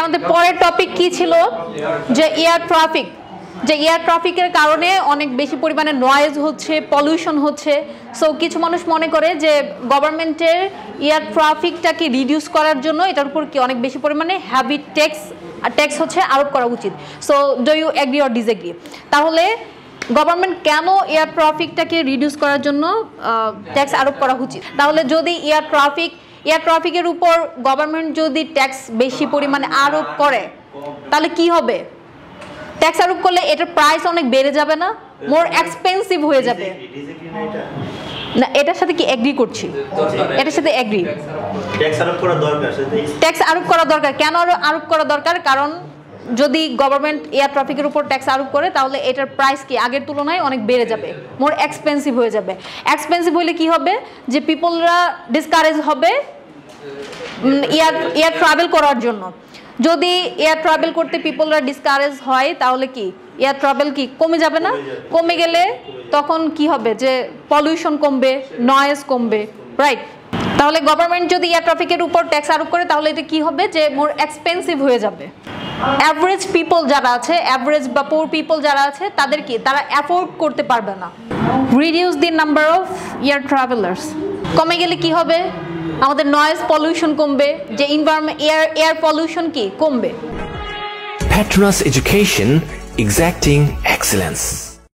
আমাদের পরের টপিক কি ছিল যে এয়ার ট্রাফিক, যে এয়ার ট্রাফিকের কারণে অনেক বেশি পরিমাণে নয়েজ হচ্ছে, পলিউশন হচ্ছে। সো কিছু মানুষ মনে করে যে গভর্নমেন্টের এয়ার ট্রাফিকটাকে রিডিউস করার জন্য এটার উপর কি অনেক বেশি পরিমাণে হ্যাভি ট্যাক্স হচ্ছে আরোপ করা উচিত। So do you agree or disagree? তাহলে গভর্নমেন্ট কেন এয়ার ট্রাফিকটাকে রিডিউস করার জন্য ট্যাক্স আরোপ করা উচিত? তাহলে যদি এয়ার ট্রাফিকের উপর গভর্নমেন্ট যদি ট্যাক্স বেশি পরিমাণে আরোপ করে তাহলে কি হবে? ট্যাক্স আরোপ করলে এটার প্রাইস অনেক বেড়ে যাবে না? মোর এক্সপেন্সিভ হয়ে যাবে না? এটার সাথে কি এগ্রি করছি? এটার সাথে এগ্রি। ট্যাক্স আরোপ করা দরকার। কেন আরোপ করা দরকার? কারণ যদি গভর্নমেন্ট এয়ার ট্রাফিকের উপর ট্যাক্স আরোপ করে তাহলে এটার প্রাইস কি আগের তুলনায় অনেক বেড়ে যাবে, মোর এক্সপেন্সিভ হয়ে যাবে। এক্সপেন্সিভ হলে কি হবে? যে পিপলরা ডিসকারেজ হবে এয়ার ট্রাভেল করার জন্য। যদি এয়ার ট্রাভেল করতে পিপলরা ডিসকারেজ হয় তাহলে কি এয়ার ট্রাভেল কি কমে যাবে না? কমে গেলে তখন কি হবে? যে পলিউশন কমবে, নয়েজ কমবে, রাইট? তাহলে গভর্নমেন্ট যদি এয়ার ট্রাফিকের উপর ট্যাক্স আরোপ করে তাহলে এটা কি হবে? যে মোর এক্সপেন্সিভ হয়ে যাবে। অ্যাভারেজ পিপল যারা আছে, অ্যাভারেজ বা পোর পিপল যারা আছে তাদের কি তারা অ্যাফোর্ড করতে পারবে না। Reduce the number of air travellers. কমে গেলে কি হবে? আমাদের নয়েজ পলিউশন কমবে, যে এনভায়রনমেন্ট এয়ার পলিউশন কি কমবে। Petronas Education, exacting excellence.